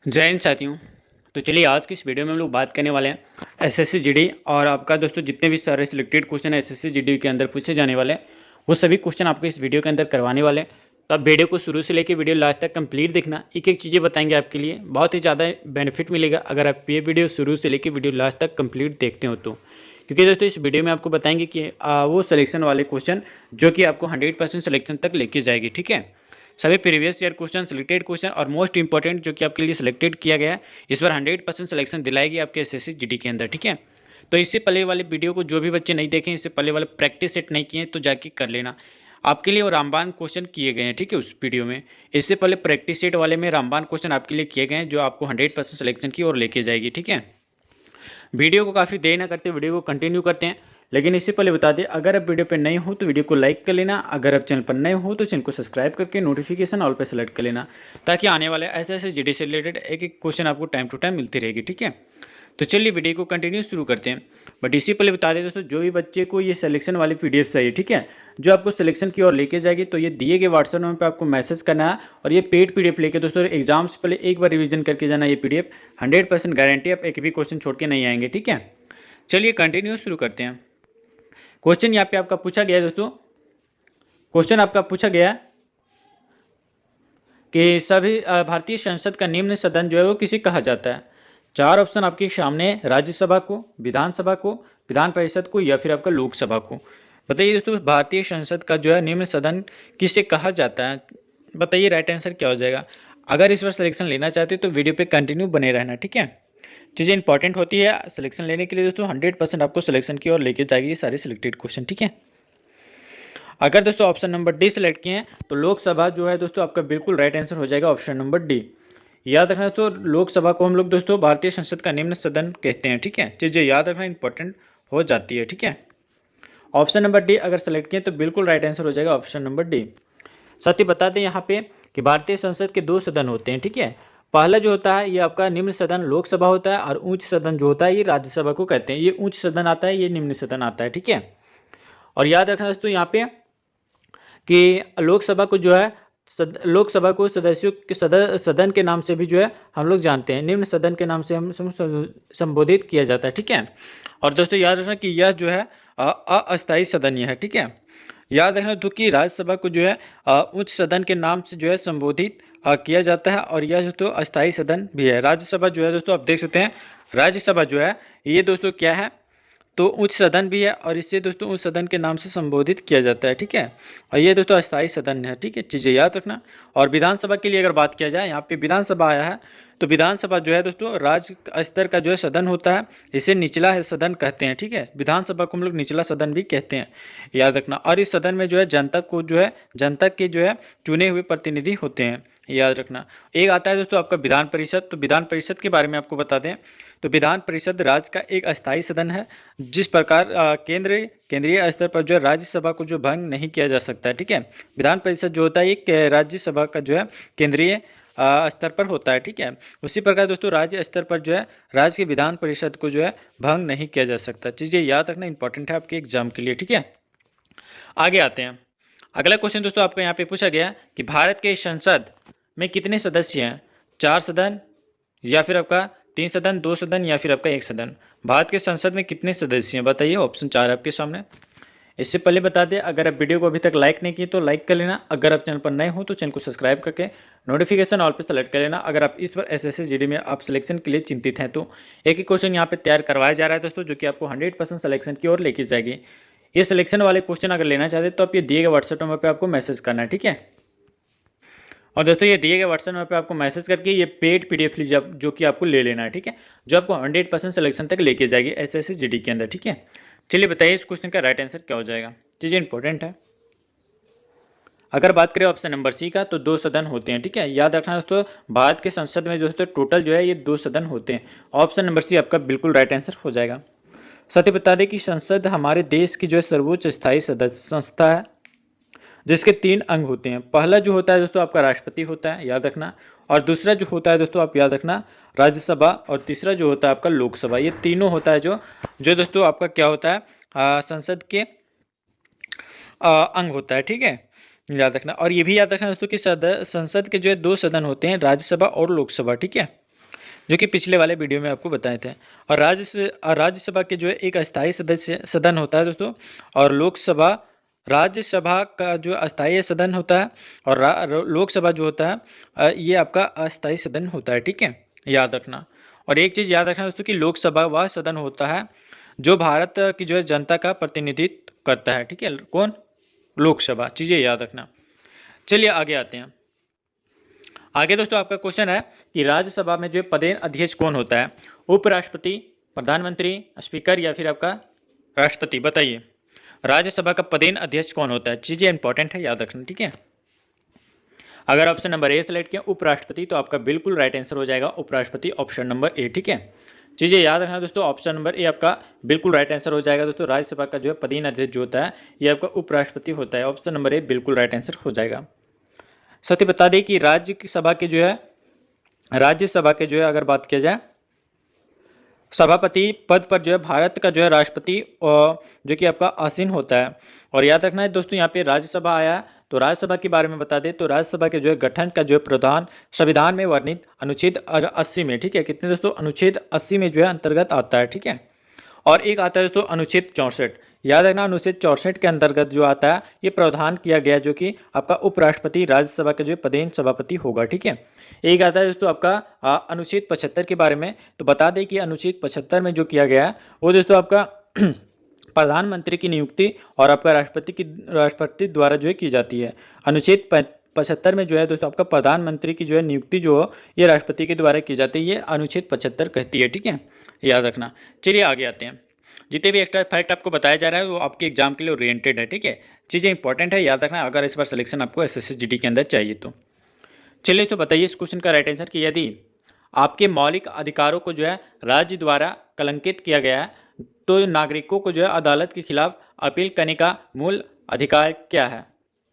जय हिंद साथियों। तो चलिए आज की इस वीडियो में हम लोग बात करने वाले हैं एसएससी जीडी और आपका दोस्तों जितने भी सारे सिलेक्टेड क्वेश्चन है एसएससी जीडी के अंदर पूछे जाने वाले हैं वो सभी क्वेश्चन आपको इस वीडियो के अंदर करवाने वाले हैं। तो आप वीडियो को शुरू से लेकर वीडियो लास्ट तक कंप्लीट देखना, एक एक चीज़ें बताएंगे आपके लिए, बहुत ही ज़्यादा बेनिफिट मिलेगा अगर आप ये वीडियो शुरू से लेकर वीडियो लास्ट तक कंप्लीट देखते हो तो। क्योंकि दोस्तों इस वीडियो में आपको बताएंगे कि वो सिलेक्शन वाले क्वेश्चन जो कि आपको 100% सिलेक्शन तक लेके जाएगी। ठीक है, सभी previous year question, selected question और मोस्ट इंपॉर्टेंट जो कि आपके लिए सिलेक्टेड किया गया है, इस बार 100% सिलेक्शन दिलाएगी आपके एसएससी जीडी के अंदर। ठीक है, तो इससे पहले वाले वीडियो को जो भी बच्चे नहीं देखें, इससे पहले वाले प्रैक्टिस सेट नहीं किए तो जाके कर लेना। आपके लिए वो रामबान क्वेश्चन किए गए हैं। ठीक है, उस वीडियो में इससे पहले प्रैक्टिस सेट वाले में रामबान क्वेश्चन आपके लिए किए गए हैं जो आपको 100% सिलेक्शन की ओर लेके जाएगी। ठीक है, वीडियो को काफ़ी देर ना करते वीडियो को कंटिन्यू करते हैं, लेकिन इससे पहले बता दें अगर आप वीडियो पर नए हो तो वीडियो को लाइक कर लेना, अगर आप चैनल पर नए हो तो चैनल को सब्सक्राइब करके नोटिफिकेशन ऑल पे सेलेक्ट कर लेना, ताकि आने वाले ऐसे ऐसे जीडी से रिलेटेड एक एक क्वेश्चन आपको टाइम टू टाइम मिलती रहेगी। ठीक है, तो चलिए वीडियो को कंटिन्यू शुरू करते हैं। बट इससे पहले बता दें दोस्तों, जो भी बच्चे को ये सिलेक्शन वाली पीडीएफ चाहिए, ठीक है, जो आपको सिलेक्शन की ओर लेके जाएगी, तो ये दिए गए व्हाट्सएप नंबर पे आपको मैसेज करना है और ये पेड पीडीएफ लेके दोस्तों एग्जाम से पहले एक बार रिवीजन करके जाना। ये पीडीएफ 100% गारंटी, आप एक भी क्वेश्चन छोड़ के नहीं आएंगे। ठीक है, चलिए कंटिन्यू शुरू करते हैं। क्वेश्चन यहाँ पे आपका पूछा गया है दोस्तों, क्वेश्चन आपका पूछा गया कि सभी भारतीय संसद का निम्न सदन जो है वो किसे कहा जाता है। चार ऑप्शन आपके सामने, राज्यसभा को, विधानसभा को, विधान परिषद को या फिर आपका लोकसभा को। बताइए दोस्तों, भारतीय संसद का जो है निम्न सदन किसे कहा जाता है। बताइए राइट आंसर क्या हो जाएगा। अगर इस बार सिलेक्शन लेना चाहते हो तो वीडियो पे कंटिन्यू बने रहना। ठीक है, चीज़ें इंपॉर्टेंट होती है सिलेक्शन लेने के लिए दोस्तों, 100% आपको सिलेक्शन की ओर लेके जाएगी ये सारे सिलेक्टेड क्वेश्चन। ठीक है, अगर दोस्तों ऑप्शन नंबर डी सेलेक्ट किए हैं तो लोकसभा जो है दोस्तों आपका बिल्कुल राइट आंसर हो जाएगा, ऑप्शन नंबर डी। याद रखना तो लोकसभा को हम लोग दोस्तों भारतीय संसद का निम्न सदन कहते हैं। ठीक है, चीज़ें याद रखना इंपॉर्टेंट हो जाती है। ठीक है, ऑप्शन नंबर डी अगर सेलेक्ट किए तो बिल्कुल राइट आंसर हो जाएगा, ऑप्शन नंबर डी। साथ ही बता दें यहाँ पे कि भारतीय संसद के दो सदन होते हैं। ठीक है, पहला जो होता है ये आपका निम्न सदन लोकसभा होता है और उच्च सदन जो होता है ये राज्यसभा को कहते हैं। ये उच्च सदन आता है, ये निम्न सदन आता है। ठीक है, और याद रखना दोस्तों यहाँ पे कि लोकसभा को जो है लोकसभा को सदस्यों के सदन के नाम से भी जो है हम लोग जानते हैं, निम्न सदन के नाम से हम संबोधित किया जाता है। ठीक है, और दोस्तों याद रखना कि यह जो है अस्थायी सदन यह है। ठीक है, याद रखना तो कि राज्यसभा को जो है उच्च सदन के नाम से जो है संबोधित किया जाता है और यह दोस्तों अस्थायी सदन भी है। राज्यसभा जो है दोस्तों आप देख सकते हैं, राज्यसभा जो है ये दोस्तों क्या है तो उच्च सदन भी है और इससे दोस्तों उच्च सदन के नाम से संबोधित किया जाता है। ठीक है, और ये दोस्तों अस्थायी सदन है। ठीक है, चीज़ें याद रखना। और विधानसभा के लिए अगर बात किया जाए, यहाँ पे विधानसभा आया है तो विधानसभा जो है दोस्तों राज्य स्तर का जो है सदन होता है, इसे निचला सदन कहते हैं। ठीक है, विधानसभा को हम लोग निचला सदन भी कहते हैं, याद रखना। और इस सदन में जो है जनता को जो है जनता के जो है चुने हुए प्रतिनिधि होते हैं, याद रखना। एक आता है दोस्तों आपका विधान परिषद, तो विधान परिषद के बारे में आपको बता दें तो विधान परिषद राज्य का एक अस्थायी सदन है, जिस प्रकार केंद्रीय स्तर पर जो है राज्यसभा को जो भंग नहीं किया जा सकता है। ठीक है, विधान परिषद जो होता है ये राज्यसभा का जो है केंद्रीय स्तर पर होता है। ठीक है, उसी प्रकार दोस्तों राज्य स्तर पर जो है राज्य के विधान परिषद को जो है भंग नहीं किया जा सकता। चीज़ें याद रखना इंपॉर्टेंट है आपके एग्जाम के लिए। ठीक है, आगे आते हैं। अगला क्वेश्चन दोस्तों आपको यहाँ पे पूछा गया कि भारत के संसद में कितने सदस्य हैं। 4 सदन या फिर आपका 3 सदन, 2 सदन या फिर आपका 1 सदन। भारत के संसद में कितने सदस्य हैं बताइए, ऑप्शन 4 आपके सामने। इससे पहले बता दें अगर आप वीडियो को अभी तक लाइक नहीं किए तो लाइक कर लेना, अगर आप चैनल पर नए हो तो चैनल को सब्सक्राइब करके नोटिफिकेशन ऑल पर सेलेक्ट कर लेना। अगर आप इस बार एसएससी जीडी में आप सिलेक्शन के लिए चिंतित हैं तो एक ही क्वेश्चन यहाँ पे तैयार करवाया जा रहा है दोस्तों, जो कि आपको 100% सिलेक्शन की ओर लेके जाएगी। ये सिलेक्शन वाले क्वेश्चन अगर लेना चाहते तो आप ये दिए गए व्हाट्सएप नंबर पर आपको मैसेज करना है। ठीक है, और दोस्तों ये दिए गए व्हाट्सएप नंबर पे आपको मैसेज करके ये पेड पीडीएफ लीजिए जो कि आपको ले लेना है। ठीक है, जो आपको 100% सिलेक्शन तक लेके जाएगी एसएससी जीडी के अंदर। ठीक है, चलिए बताइए इस क्वेश्चन का राइट आंसर क्या हो जाएगा। चीज़ें इंपॉर्टेंट है। अगर बात करें ऑप्शन नंबर सी का तो 2 सदन होते हैं। ठीक है, याद रखना दोस्तों भारत के संसद में दोस्तों टोटल जो है ये 2 सदन होते हैं। ऑप्शन नंबर सी आपका बिल्कुल राइट आंसर हो जाएगा। साथ ही बता दें कि संसद हमारे देश की जो है सर्वोच्च स्थायी संस्था है, जिसके 3 अंग होते हैं। पहला जो होता है दोस्तों आपका राष्ट्रपति होता है, याद रखना, और दूसरा जो होता है दोस्तों आप याद रखना राज्यसभा, और तीसरा जो होता है आपका लोकसभा। ये तीनों होता है जो दोस्तों आपका क्या होता है संसद के अंग होता है। ठीक है, याद रखना। और ये भी याद रखना दोस्तों कि संसद के जो है 2 सदन होते हैं, राज्यसभा और लोकसभा। ठीक है, जो कि पिछले वाले वीडियो में आपको बताए थे। और राज्यसभा के जो है एक अस्थायी सदस्य सदन होता है दोस्तों, और लोकसभा राज्यसभा का जो अस्थायी सदन होता है, और लोकसभा जो होता है ये आपका अस्थायी सदन होता है, ठीक है, याद रखना। और एक चीज़ याद रखना दोस्तों कि लोकसभा वह सदन होता है जो भारत की जो है जनता का प्रतिनिधित्व करता है, ठीक है, कौन? लोकसभा। चीज़ें याद रखना। चलिए आगे आते हैं। आगे दोस्तों आपका क्वेश्चन है कि राज्यसभा में जो पदेन अध्यक्ष कौन होता है? उपराष्ट्रपति, प्रधानमंत्री, स्पीकर या फिर आपका राष्ट्रपति? बताइए राज्यसभा का पदेन अध्यक्ष कौन होता है? चीजें इंपॉर्टेंट है, याद रखना, ठीक है। अगर ऑप्शन नंबर ए सेलेक्ट किया उपराष्ट्रपति, तो आपका बिल्कुल राइट आंसर हो जाएगा उपराष्ट्रपति, ऑप्शन नंबर ए, ठीक है। चीजें याद रखना दोस्तों, ऑप्शन नंबर ए आपका बिल्कुल राइट आंसर हो जाएगा दोस्तों। राज्यसभा का जो है पदेन अध्यक्ष जो होता है ये आपका उपराष्ट्रपति होता है, ऑप्शन नंबर ए बिल्कुल राइट आंसर हो जाएगा। साथ ही बता दें कि राज्यसभा के जो है अगर बात किया जाए सभापति पद पर जो है भारत का जो है राष्ट्रपति जो कि आपका आसीन होता है। और याद रखना है दोस्तों यहाँ पे राज्यसभा आया, तो राज्यसभा के बारे में बता दें तो राज्यसभा के जो है गठन का जो है प्रावधान संविधान में वर्णित अनुच्छेद 80 में, ठीक है, कितने दोस्तों? अनुच्छेद 80 में जो है अंतर्गत आता है, ठीक है। और एक आता है दोस्तों अनुच्छेद 64, याद रखना अनुच्छेद 64 के अंतर्गत जो आता है ये प्रावधान किया गया जो कि आपका उपराष्ट्रपति राज्यसभा के जो पदेन सभापति होगा, ठीक है। एक आता है दोस्तों आपका अनुच्छेद 75 के बारे में, तो बता दें कि अनुच्छेद 75 में जो किया गया है वो दोस्तों आपका प्रधानमंत्री की नियुक्ति और आपका राष्ट्रपति द्वारा जो है की जाती है। अनुच्छेद 75 में जो है दोस्तों आपका प्रधानमंत्री की जो है नियुक्ति जो हो ये राष्ट्रपति के द्वारा की जाती है, ये अनुच्छेद 75 कहती है, ठीक है, याद रखना। चलिए आगे आते हैं। जितने भी एक्स्ट्रा फैक्ट आपको बताया जा रहा है वो आपके एग्जाम के लिए ओरिएंटेड है, ठीक है, चीज़ें इंपॉर्टेंट है, याद रखना अगर इस बार सिलेक्शन आपको SSGD के अंदर चाहिए तो। चलिए तो बताइए इस क्वेश्चन का राइट आंसर कि यदि आपके मौलिक अधिकारों को जो है राज्य द्वारा कलंकित किया गया है तो नागरिकों को जो है अदालत के खिलाफ अपील करने का मूल अधिकार क्या है?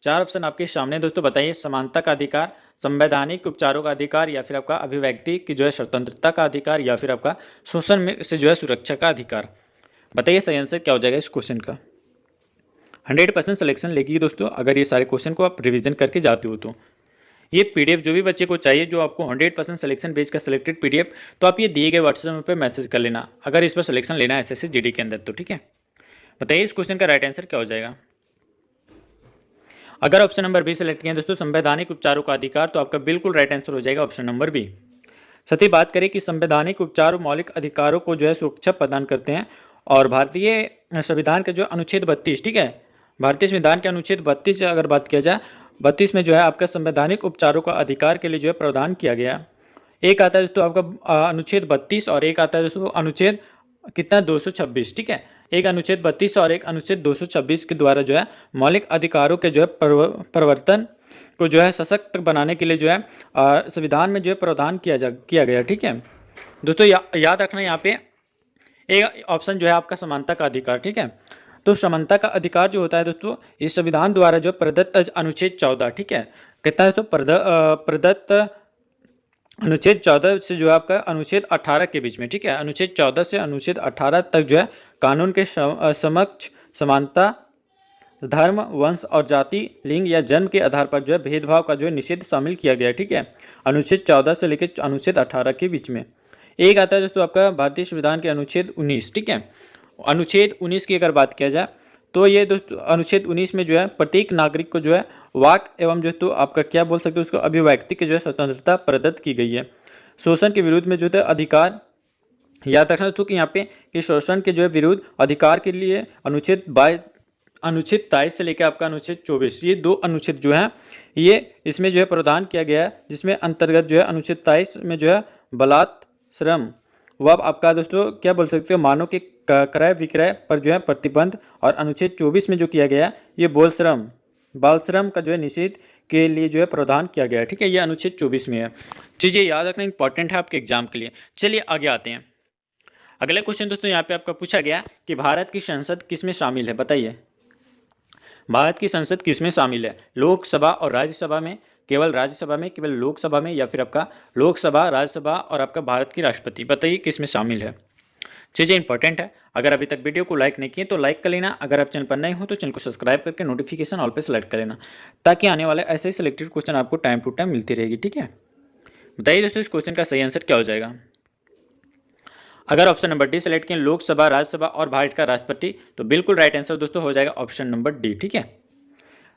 4 ऑप्शन आपके सामने दोस्तों, बताइए। समानता का अधिकार, संवैधानिक उपचारों का अधिकार, या फिर आपका अभिव्यक्ति की जो है स्वतंत्रता का अधिकार, या फिर आपका शोषण में से जो है सुरक्षा का अधिकार। बताइए सही आंसर क्या हो जाएगा इस क्वेश्चन का। 100% सिलेक्शन लेगी दोस्तों अगर ये सारे क्वेश्चन को आप रिवीजन करके जाते हो तो। ये PDF जो भी बच्चे को चाहिए जो आपको 100% सिलेक्शन बेस का सिलेक्टेड PDF, तो आप ये दिए गए व्हाट्सएप पे मैसेज कर लेना अगर इस पर सिलेक्शन लेना है SSGD के अंदर तो, ठीक है। बताइए इस क्वेश्चन का राइट आंसर क्या हो जाएगा। अगर ऑप्शन नंबर बी सेलेक्ट किया दोस्तों संवैधानिक उपचारों का अधिकार, तो आपका बिल्कुल राइट आंसर हो जाएगा ऑप्शन नंबर बी। साथ ही बात करें कि संवैधानिक उपचार मौलिक अधिकारों को जो है सुरक्षा प्रदान करते हैं, और भारतीय संविधान का जो अनुच्छेद 32, ठीक है, भारतीय संविधान के अनुच्छेद 32 से अगर बात किया जाए 32 में जो है आपका संवैधानिक उपचारों का अधिकार के लिए जो है प्रावधान किया गया। एक आता है दोस्तों आपका अनुच्छेद 32 और एक आता है दोस्तों अनुच्छेद कितना 226, ठीक है। एक अनुच्छेद 32 और एक अनुच्छेद 226 के द्वारा जो है मौलिक अधिकारों के जो है प्रवर्तन को जो है सशक्त बनाने के लिए जो है संविधान में जो है प्रावधान किया गया, ठीक है दोस्तों। याद रखना यहाँ पे एक ऑप्शन जो है आपका समानता का अधिकार, ठीक है। तो समानता का अधिकार जो होता है दोस्तों इस संविधान द्वारा जो प्रदत्त अनुच्छेद 14, ठीक है, कितना है तो प्रदत्त अनुच्छेद 14 से जो है आपका अनुच्छेद 18 के बीच में, ठीक है, अनुच्छेद 14 से अनुच्छेद 18 तक जो है कानून के समक्ष समानता धर्म, वंश और जाति, लिंग या जन्म के आधार पर जो है भेदभाव का जो है निषेध शामिल किया गया, ठीक है, अनुच्छेद 14 से लेकर अनुच्छेद 18 के बीच में। एक आता है दोस्तों आपका भारतीय संविधान के अनुच्छेद 19, ठीक है। अनुच्छेद 19 की अगर बात किया जाए तो ये दोस्तों अनुच्छेद 19 में जो है प्रत्येक नागरिक को जो है वाक एवं जो तो आपका क्या बोल सकते हो उसको अभिव्यक्ति की जो है स्वतंत्रता प्रदत्त की गई है। शोषण के विरुद्ध में जो है अधिकार, याद रखना दोस्तों कि यहाँ पे कि शोषण के जो है विरुद्ध अधिकार के लिए अनुच्छेद 23 से लेकर आपका अनुच्छेद 24, ये 2 अनुच्छेद जो है ये इसमें जो है प्रावधान किया गया है, जिसमें अंतर्गत जो है अनुच्छेद 23 में जो है बलात्श्रम व आपका दोस्तों क्या बोल सकते हो मानव के क्रय विक्रय पर जो है प्रतिबंध, और अनुच्छेद 24 में जो किया गया ये बाल श्रम का जो है निषेध के लिए जो है प्रावधान किया गया है, ठीक है, ये अनुच्छेद 24 में है। चीज़ें याद रखना इंपॉर्टेंट है आपके एग्जाम के लिए। चलिए आगे आते हैं। अगला क्वेश्चन दोस्तों यहाँ पे आपका पूछा गया कि भारत की संसद किस में शामिल है? बताइए भारत की संसद किस में शामिल है? लोकसभा और राज्यसभा में, केवल राज्यसभा में, केवल लोकसभा में, या फिर आपका लोकसभा, राज्यसभा और आपका भारत की राष्ट्रपति? बताइए किस में शामिल है। चीज़ें इंपॉर्टेंट है। अगर अभी तक वीडियो को लाइक नहीं किए तो लाइक कर लेना। अगर आप चैनल पर नए हो तो चैनल को सब्सक्राइब करके नोटिफिकेशन ऑल पे सेलेक्ट कर लेना, ताकि आने वाले ऐसे ही सिलेक्टेड क्वेश्चन आपको टाइम टू टाइम मिलती रहेगी, ठीक है। बताइए दोस्तों इस क्वेश्चन का सही आंसर क्या हो जाएगा। अगर ऑप्शन नंबर डी सेलेक्ट करें लोकसभा, राज्यसभा और भारत का राष्ट्रपति, तो बिल्कुल राइट आंसर दोस्तों हो जाएगा ऑप्शन नंबर डी। ठीक है।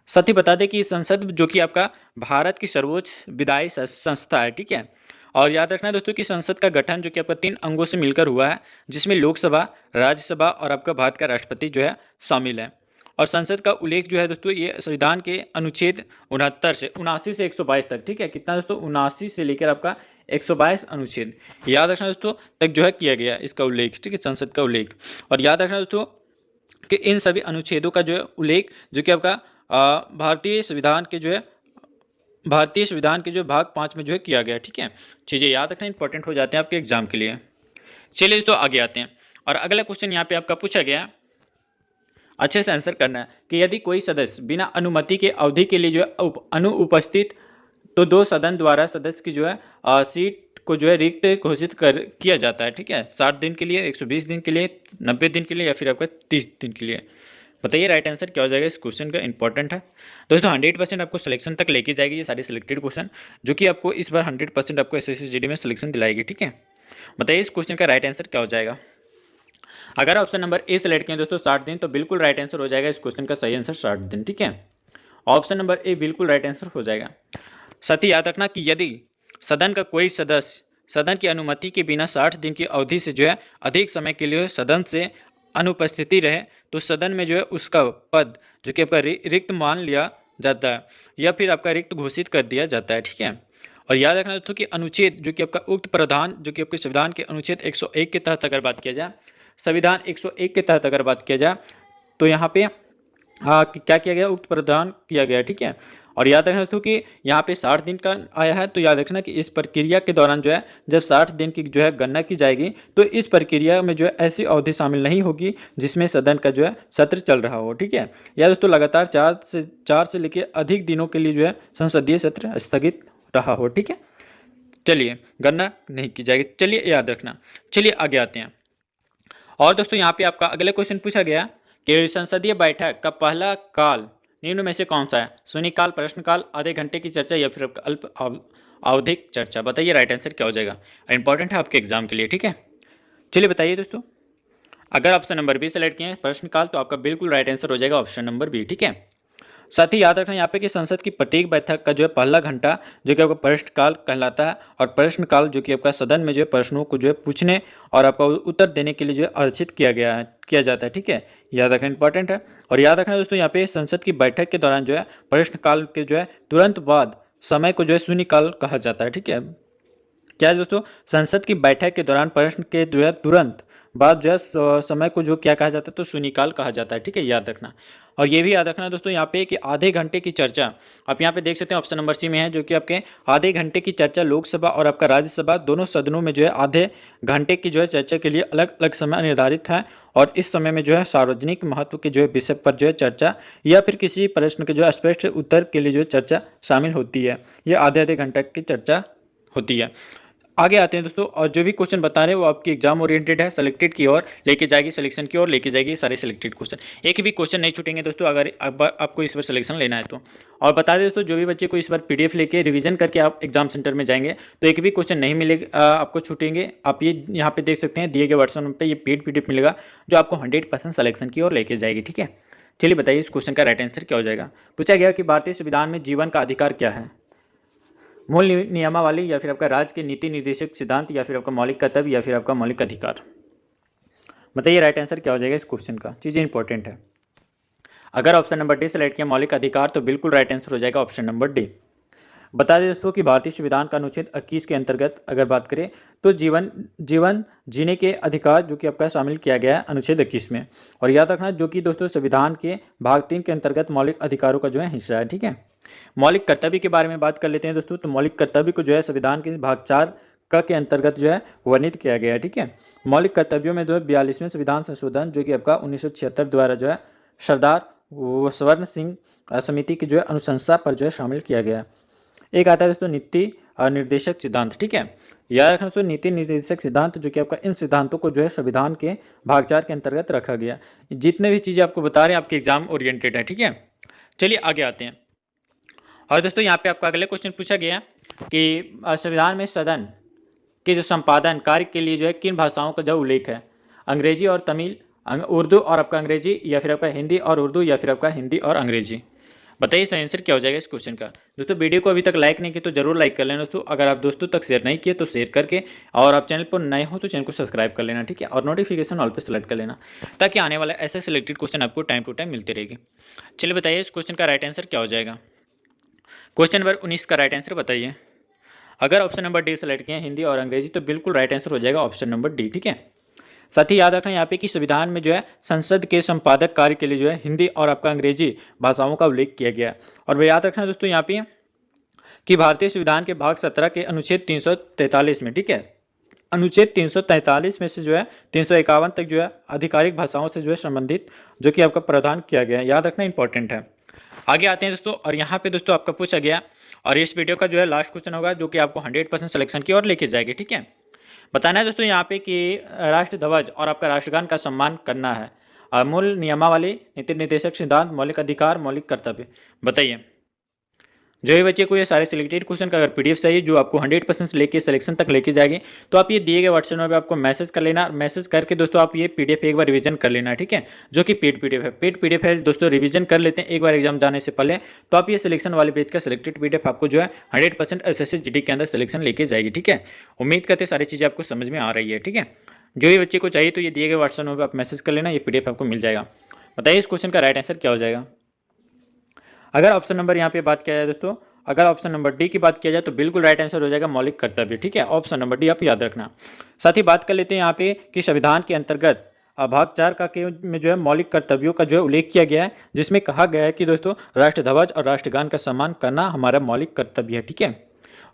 साथ ही बता दें कि संसद जो कि आपका भारत की सर्वोच्च विधायी संस्था है। ठीक है। और याद रखना दोस्तों कि संसद का गठन जो कि आपका 3 अंगों से मिलकर हुआ है, जिसमें लोकसभा, राज्यसभा और आपका भारत का राष्ट्रपति जो है शामिल है। और संसद का उल्लेख जो है दोस्तों ये संविधान के अनुच्छेद 79 से 122 तक। ठीक है। कितना दोस्तों 79 से लेकर आपका 122 अनुच्छेद याद रखना दोस्तों तक जो है किया गया इसका उल्लेख। ठीक है। संसद का उल्लेख। और याद रखना दोस्तों कि इन सभी अनुच्छेदों का जो है उल्लेख जो कि आपका भारतीय संविधान के जो भाग 5 में जो है किया गया। ठीक है। चीज़ें याद रखना इंपॉर्टेंट हो जाते हैं आपके एग्जाम के लिए। चलिए दोस्तों आगे आते हैं और अगला क्वेश्चन यहाँ पे आपका पूछा गया, अच्छे से आंसर करना है कि यदि कोई सदस्य बिना अनुमति के अवधि के लिए जो है अनुपस्थित, तो 2 सदन द्वारा सदस्य की जो है सीट को जो है रिक्त घोषित किया जाता है। ठीक है। 60 दिन के लिए, 120 दिन के लिए, 90 दिन के लिए या फिर आपका 30 दिन के लिए। बताइए राइट आंसर क्या हो जाएगा इस क्वेश्चन का। इंपॉर्टेंट है दोस्तों, 100% आपको सिलेक्शन तक लेके जाएगी ये सारे सिलेक्टेड क्वेश्चन, जो कि आपको इस बार 100% आपको SSC GD में सिलेक्शन दिलाएगी। ठीक है। बताइए इस क्वेश्चन का राइट आंसर क्या हो जाएगा। अगर ऑप्शन नंबर ए सेलेक्ट किया दोस्तों 60 दिन, तो बिल्कुल राइट आंसर हो जाएगा इस क्वेश्चन का सही आंसर 60 दिन। ठीक है। ऑप्शन नंबर ए बिल्कुल राइट आंसर हो जाएगा। साथ ही याद रखना कि यदि सदन का कोई सदस्य सदन की अनुमति के बिना 60 दिन की अवधि से जो है अधिक समय के लिए सदन से अनुपस्थिति रहे, तो सदन में जो है उसका पद जो कि आपका रिक्त मान लिया जाता है या फिर आपका रिक्त घोषित कर दिया जाता है। ठीक है। और याद रखना दोस्तों कि अनुच्छेद जो कि आपका उक्त प्रावधान जो कि आपके संविधान के अनुच्छेद 101 के तहत अगर बात किया जाए, संविधान 101 के तहत अगर बात किया जाए, तो यहाँ पे क्या किया गया, उक्त प्रावधान किया गया। ठीक है। और याद रखना दोस्तों कि यहाँ पे 60 दिन का आया है, तो याद रखना कि इस प्रक्रिया के दौरान जो है जब 60 दिन की जो है गणना की जाएगी, तो इस प्रक्रिया में जो है ऐसी अवधि शामिल नहीं होगी जिसमें सदन का जो है सत्र चल रहा हो। ठीक है। या दोस्तों लगातार 4 से लेकर अधिक दिनों के लिए जो है संसदीय सत्र स्थगित रहा हो। ठीक है। चलिए गणना नहीं की जाएगी, चलिए याद रखना। चलिए आगे आते हैं। और दोस्तों यहाँ पे आपका अगला क्वेश्चन पूछा गया कि संसदीय बैठक का पहला काल निम्न में से कौन सा है। शून्यकाल, प्रश्नकाल, आधे घंटे की चर्चा या फिर आपका अल्प आवधिक चर्चा। बताइए राइट आंसर क्या हो जाएगा। इंपॉर्टेंट है आपके एग्जाम के लिए। ठीक है। चलिए बताइए दोस्तों, अगर ऑप्शन नंबर बी सेलेक्ट किए प्रश्नकाल, तो आपका बिल्कुल राइट आंसर हो जाएगा ऑप्शन नंबर बी। ठीक है। साथ ही याद रखना यहाँ पे कि संसद की प्रत्येक बैठक का जो है पहला घंटा जो कि आपका प्रश्नकाल कहलाता है, और प्रश्नकाल जो कि आपका सदन में जो है प्रश्नों को जो है पूछने और आपका उत्तर देने के लिए जो है आरक्षित किया जाता है। ठीक है। याद रखना इंपॉर्टेंट है। और याद रखना दोस्तों यहाँ पे संसद की बैठक के दौरान जो है प्रश्नकाल के जो है तुरंत बाद समय को जो है शून्यकाल कहा जाता है। ठीक है। क्या है दोस्तों, संसद की बैठक के दौरान प्रश्न के जो है तुरंत बाद जो है समय को जो क्या कहा जाता है, तो शून्यकाल कहा जाता है। ठीक है। याद रखना। और ये भी याद रखना दोस्तों यहाँ पे कि आधे घंटे की चर्चा आप यहाँ पे देख सकते हैं ऑप्शन नंबर सी में है, जो कि आपके आधे घंटे की चर्चा लोकसभा और आपका राज्यसभा दोनों सदनों में जो है आधे घंटे की जो है चर्चा के लिए अलग अलग समय निर्धारित है, और इस समय में जो है सार्वजनिक महत्व के जो है विषय पर जो है चर्चा या फिर किसी प्रश्न के जो है स्पष्ट उत्तर के लिए जो है चर्चा शामिल होती है। ये आधे घंटे की चर्चा होती है। आगे आते हैं दोस्तों, और जो भी क्वेश्चन बता रहे हैं वो आपकी एग्जाम ओरिएंटेड है, सेलेक्टेड की ओर लेके जाएगी, सिलेक्शन की ओर लेके जाएगी सारे सिलेक्टेड क्वेश्चन। एक भी क्वेश्चन नहीं छूटेंगे दोस्तों अगर आपको इस बार सिलेक्शन लेना है तो। और बता दें दोस्तों, जो भी बच्चे को इस बार PDF लेके रिवीजन करके आप एग्जाम सेंटर में जाएंगे तो एक भी क्वेश्चन नहीं मिलेगा आपको छूटेंगे। आप ये यहाँ पे देख सकते हैं दिए गए व्हाट्सएप नंबर पर ये पेड PDF मिलेगा जो आपको 100% सिलेक्शन की ओर लेके जाएगी। ठीक है। चलिए बताइए इस क्वेश्चन का राइट आंसर क्या हो जाएगा। पूछा गया कि भारतीय संविधान में जीवन का अधिकार क्या है। मूल नियमावली या फिर आपका राज्य के नीति निर्देशक सिद्धांत या फिर आपका मौलिक कर्तव्य या फिर आपका मौलिक अधिकार। बताइए राइट आंसर क्या हो जाएगा इस क्वेश्चन का। चीज़ें इंपॉर्टेंट है। अगर ऑप्शन नंबर डी सेलेक्ट किया मौलिक अधिकार, तो बिल्कुल राइट आंसर हो जाएगा ऑप्शन नंबर डी। बता दें दोस्तों कि भारतीय संविधान का अनुच्छेद 21 के अंतर्गत अगर बात करें तो जीवन जीने के अधिकार जो कि आपका शामिल किया गया है अनुच्छेद 21 में। और याद रखना जो कि दोस्तों संविधान के भाग 3 के अंतर्गत मौलिक अधिकारों का जो है हिस्सा है। ठीक है। मौलिक कर्तव्य के बारे में बात कर लेते हैं दोस्तों, तो मौलिक कर्तव्य को जो है संविधान के भाग 4 के अंतर्गत जो है वर्णित किया गया है। ठीक है। मौलिक कर्तव्यों में जो है 42वें संविधान संशोधन जो कि आपका 1976 द्वारा जो है सरदार स्वर्ण सिंह समिति की जो है अनुशंसा पर जो है शामिल किया गया है। एक आता है दोस्तों नीति निर्देशक सिद्धांत। ठीक है। याद रखना दोस्तों नीति निर्देशक सिद्धांत जो कि आपका इन सिद्धांतों को जो है संविधान के भाग 4 के अंतर्गत रखा गया। जितने भी चीज़ें आपको बता रहे हैं आपके एग्जाम ओरिएंटेड है। ठीक है। चलिए आगे आते हैं। और दोस्तों यहाँ पे आपका अगला क्वेश्चन पूछा गया कि संविधान में सदन के जो संपादन कार्य के लिए जो है किन भाषाओं का जो उल्लेख है? अंग्रेजी और तमिल, उर्दू और आपका अंग्रेजी, या फिर आपका हिंदी और उर्दू, या फिर आपका हिंदी और अंग्रेजी। बताइए इसका आंसर क्या हो जाएगा इस क्वेश्चन का। दोस्तों वीडियो को अभी तक लाइक नहीं किया तो जरूर लाइक कर लेना दोस्तों। अगर आप दोस्तों तक शेयर नहीं किए तो शेयर करके, और आप चैनल पर नए हो तो चैनल को सब्सक्राइब कर लेना, ठीक है। और नोटिफिकेशन ऑल पे सेलेक्ट कर लेना, ताकि आने वाला ऐसे सिलेक्टेड क्वेश्चन आपको टाइम टू टाइम मिलते रहेगी। चलिए बताइए इस क्वेश्चन का राइट आंसर क्या हो जाएगा। क्वेश्चन नंबर 19 का राइट आंसर बताइए। अगर ऑप्शन नंबर डी सेलेक्ट किए हिंदी और अंग्रेजी, तो बिल्कुल राइट आंसर हो जाएगा ऑप्शन नंबर डी, ठीक है। साथ ही याद रखना यहाँ पे कि संविधान में जो है संसद के संपादक कार्य के लिए जो है हिंदी और आपका अंग्रेजी भाषाओं का उल्लेख किया गया है। और वे याद रखना दोस्तों यहाँ पे कि भारतीय संविधान के भाग 17 के अनुच्छेद 343 में, ठीक है, अनुच्छेद 343 में से जो है 351 तक जो है आधिकारिक भाषाओं से जो है संबंधित जो कि आपका प्रावधान किया गया है। याद रखना इंपॉर्टेंट है। आगे आते हैं दोस्तों, और यहाँ पे दोस्तों आपका पूछा गया, और इस वीडियो का जो है लास्ट क्वेश्चन होगा जो कि आपको 100% सिलेक्शन की ओर लेके जाएगी, ठीक है। बताना है दोस्तों यहाँ पे कि राष्ट्र ध्वज और आपका राष्ट्रगान का सम्मान करना है। अमूल नियमावली, नीति निर्देशक सिद्धांत, मौलिक अधिकार, मौलिक कर्तव्य। बताइए जो भी बच्चे को ये सारे सिलेक्टेड क्वेश्चन का अगर पीडीएफ चाहिए जो आपको 100% लेके सिलेक्शन तक लेके जाएगी, तो आप ये दिए गए व्हाट्सएप नंबर पे आपको मैसेज कर लेना। मैसेज करके दोस्तों आप ये पीडीएफ एक बार रिवीजन कर लेना, ठीक है, जो कि पेड पीडीएफ है। पेड पीडीएफ है दोस्तों, रिवीजन कर लेते हैं एक बार एग्जाम जाने से पहले, तो आप ये सिलेक्शन वाले पेज का सिलेक्टेड पीडीएफ आपको जो है 100% एसएससी जीडी के अंदर सिलेक्शन लेके जाएगी, ठीक है। उम्मीद करते सारी चीज़ें आपको समझ में आ रही है, ठीक है। जो भी बच्चे को चाहिए तो ये दिए गए व्हाट्सएप नंबर पर आप मैसेज कर लेना, ये पीडीएफ आपको मिल जाएगा। बताइए इस क्वेश्चन का राइट आंसर क्या हो जाएगा। अगर ऑप्शन नंबर यहाँ पे बात किया जाए दोस्तों, अगर ऑप्शन नंबर डी की बात किया जाए तो बिल्कुल राइट आंसर हो जाएगा मौलिक कर्तव्य, ठीक है। ऑप्शन नंबर डी आप याद रखना। साथ ही बात कर लेते हैं यहाँ पे कि संविधान के अंतर्गत भाग 4 का के में जो है मौलिक कर्तव्यों का जो है उल्लेख किया गया है, जिसमें कहा गया है कि दोस्तों राष्ट्र ध्वज और राष्ट्रगान का सम्मान करना हमारा मौलिक कर्तव्य है, ठीक है।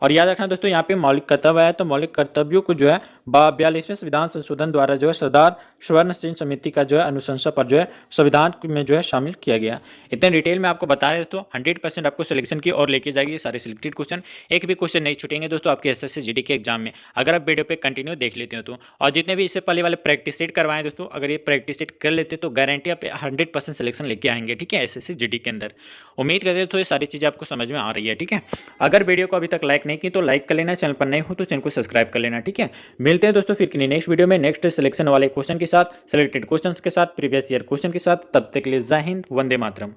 और याद रखना दोस्तों यहाँ पे मौलिक कर्तव्य है, तो मौलिक कर्तव्यों को जो है 42वें संविधान संशोधन द्वारा जो है सरदार स्वर्ण सिंह समिति का जो है अनुशंसा पर जो है संविधान में जो है शामिल किया गया। इतने डिटेल में आपको बता रहे दोस्तों, 100% आपको सिलेक्शन की और लेके जाएगी सारे सिलेक्टेड क्वेश्चन। एक भी क्वेश्चन नहीं छूटेंगे दोस्तों आपके एसएससी जीडी के एग्जाम में, अगर आप वीडियो पे कंटिन्यू देख लेते हो तो। और जितने भी इससे पहले वाले प्रैक्टिस सेट करवाएं दोस्तों, अगर ये प्रैक्टिस सेट कर लेते तो गारंटी आप 100% सिलेक्शन लेके आएंगे, ठीक है, एसएससी जीडी के अंदर। उम्मीद करते तो ये सारी चीज़ें आपको समझ में आ रही है, ठीक है। अगर वीडियो को अभी तक लाइक नहीं की तो लाइक कर लेना, चैनल पर नए हो तो चैनल को सब्सक्राइब कर लेना, ठीक है। मिलते हैं दोस्तों फिर नेक्स्ट वीडियो में नेक्स्ट सिलेक्शन वाले क्वेश्चन के साथ, सिलेक्टेड क्वेश्चंस के साथ, प्रीवियस ईयर क्वेश्चन के साथ। तब तक के लिए जय हिंद, वंदे मातरम।